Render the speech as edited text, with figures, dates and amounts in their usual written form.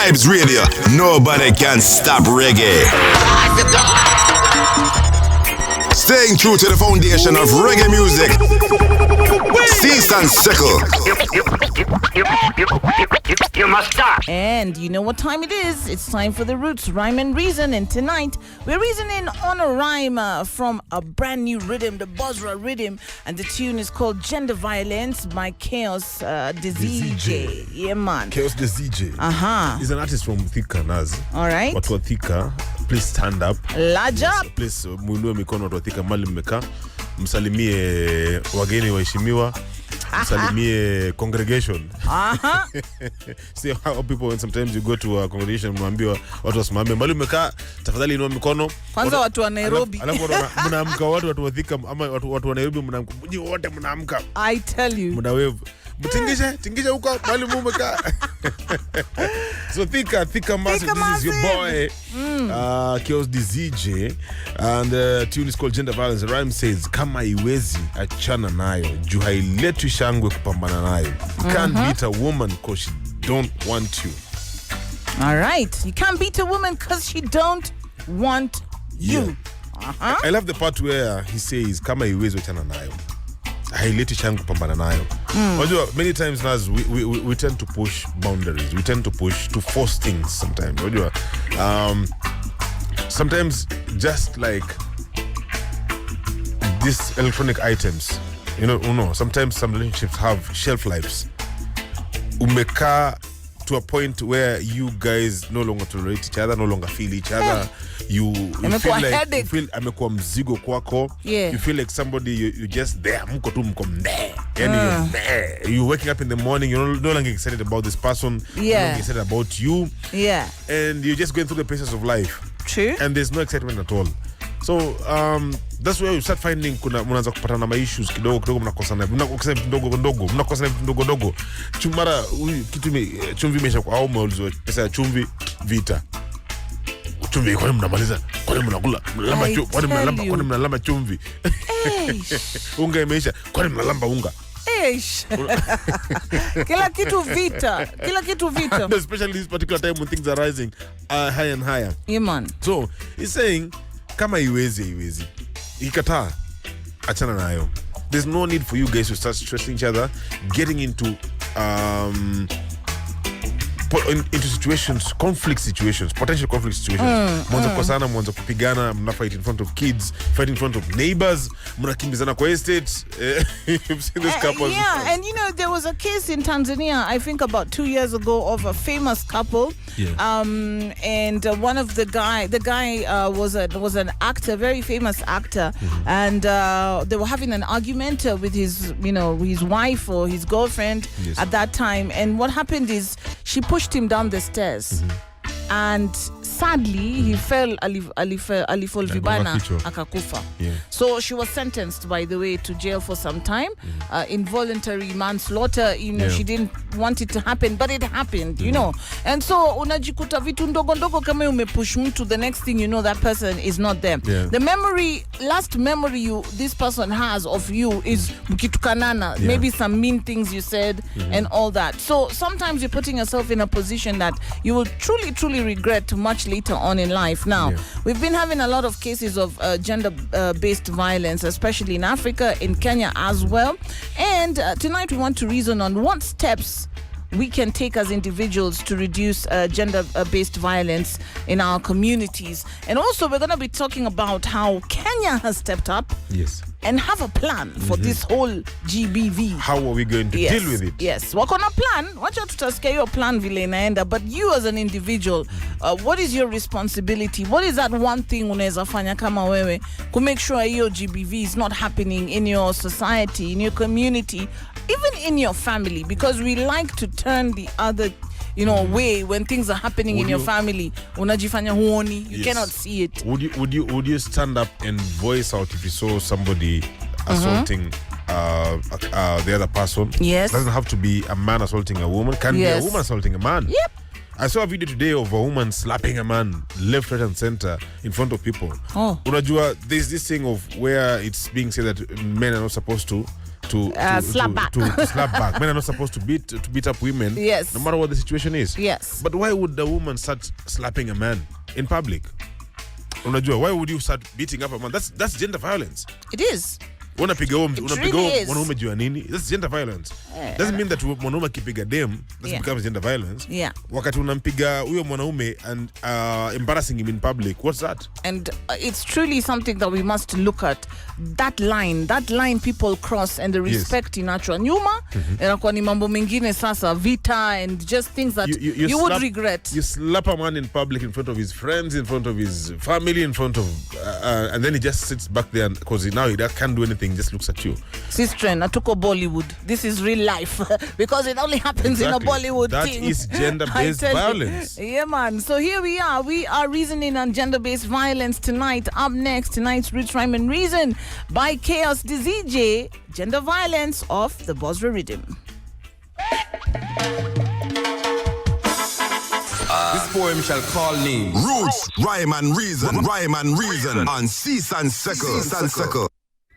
Vibes Radio. Nobody can stop reggae. Staying true to the foundation of reggae music. Cease and sickle. You must stop. And you know what time it is? It's time for the Roots Rhyme and Reason. And tonight, we're reasoning on a rhyme from a brand new rhythm, the Bozra rhythm. And the tune is called Gender Violence by DEAH. Yeah, man. DEAH. Uh-huh. He's an artist from Thika, Naz. All right. Watu wa Thika, please stand up. Large up. Please, muinue mikono watu wa Thika mali mmeka. Msalimie wageni waheshimiwa. Msalimie congregation. Uh-huh. See how people, when sometimes you go to a congregation, mnaambiwa watu wasimame mali mmeka, tafadhali inua mikono. Kwanza watu wa Nairobi. Alafu mnaamka watu wa Thika ama watu wa Nairobi mnaamka. Mji wote mnaamka. I tell you. Mna wave. Tingisha huko mali mmeka. So Thika Massive, this is your boy DEAH, and the tune is called Gender Violence. The rhyme says, kama iwezi achana nayo, juu hailetwi shangwe kupambana nayo. You can't beat a woman because she don't want you. All right. You can't beat a woman because she don't want you. Yeah. I love the part where he says, kama iwezi achana nayo, haileti shangwe kupambana nayo. Many times Naz, we tend to push boundaries. We tend to force things sometimes. Sometimes just like these electronic items, sometimes some relationships have shelf lives. Umeka to a point where you guys no longer tolerate each other, no longer feel each other. You feel like amekuwa mzigo kwako. Yeah. You feel like somebody you just there. Mko tu mko meh. You're waking up in the morning. You're no longer excited about this person. Yeah. You're no longer excited about you. Yeah. And you're just going through the paces of life. True. And there's no excitement at all. So that's where you start finding mnaanza kupatana na issues kidogo mnakosana ndogo. Chumara chumvi imesha kwa au maulizo pesa ya chumvi vita. Chumvi kwani mnamaliza? Kwani mnakula? Kwani mnalamba chumvi? Unga imeisha. Kwani mnalamba unga? Kila kitu vita. Especially this particular time when things are rising higher and higher. Yeah, man. So he's saying, kama iwezi. Ikataa, achana nayo. There's no need for you guys to start stressing each other, getting into situations, potential conflict situations. Mwanza kukosana, mwanza kupigana, mna fight in front of kids, fight in front of neighbors, mnakimbizana kwa estate. You've seen this couple. Yeah, and there was a case in Tanzania, I think about 2 years ago, of a famous couple. Yeah. And one of the guy was an actor, very famous actor, and they were having an argument with his wife or his girlfriend at that time. And what happened is she pushed him down the stairs, and sadly he fell alifol vibana akakufa. So she was sentenced, by the way, to jail for some time. Involuntary manslaughter. She didn't want it to happen, but it happened. And so unajikuta vitu ndogo kama umepush mtu, the next thing you know, that person is not there. The last memory this person has of you is mkitukanana, maybe some mean things you said and all that. So sometimes you're putting yourself in a position that you will truly regret much later on in life. Now, we've been having a lot of cases of gender-based violence, especially in Africa, in Kenya as well. And tonight we want to reason on what steps we can take as individuals to reduce gender-based violence in our communities. And also, we're going to be talking about how Kenya has stepped up. Yes. And have a plan for this whole GBV. How are we going to deal with it? Yes. Wako na plan. Wacha tutasikia your plan vile inaenda. But you as an individual, what is your responsibility? What is that one thing unaweza fanya kama wewe to make sure your GBV is not happening in your society, in your community, even in your family? Because we like to turn the other way when things are happening in your family. Unajifanya huoni. You cannot see it. Would you stand up and voice out if you saw somebody assaulting the other person? Yes. It doesn't have to be a man assaulting a woman. Can be a woman assaulting a man. Yep. I saw a video today of a woman slapping a man left, right, and center in front of people. Unajua, there's this thing of where it's being said that men are not supposed to slap back. To slap back. Men are not supposed to beat up women. Yes. No matter what the situation is. Yes. But why would the woman start slapping a man in public? Unajua, why would you start beating up a man? That's gender violence. It is. Unapiga really mwanaume juu ya nini? That's gender violence. Doesn't mean that mwanaume akipiga dem that becomes gender violence. Yeah. Wakati unampiga huyo mwanaume and embarrassing him in public, what's that? And it's truly something that we must look at. That line people cross, and the respect inaachwa nyuma. Inakuwa ni mambo mengine sasa, vita and just things that you would regret. You slap a man in public in front of his friends, in front of his family, in front of and then he just sits back there because now he can't do anything, just looks at you. Sister, natuko Bollywood. This is real life because it only happens in a Bollywood thing. That is gender-based violence. Yeah, man. So here we are. We are reasoning on gender-based violence tonight. Up next, tonight's Rich Rhyme and Reason by Chaos DZJ, Gender Violence of the Bosra Rhythm. This poem shall call names. Roots, rhyme and reason on Cease and Circle.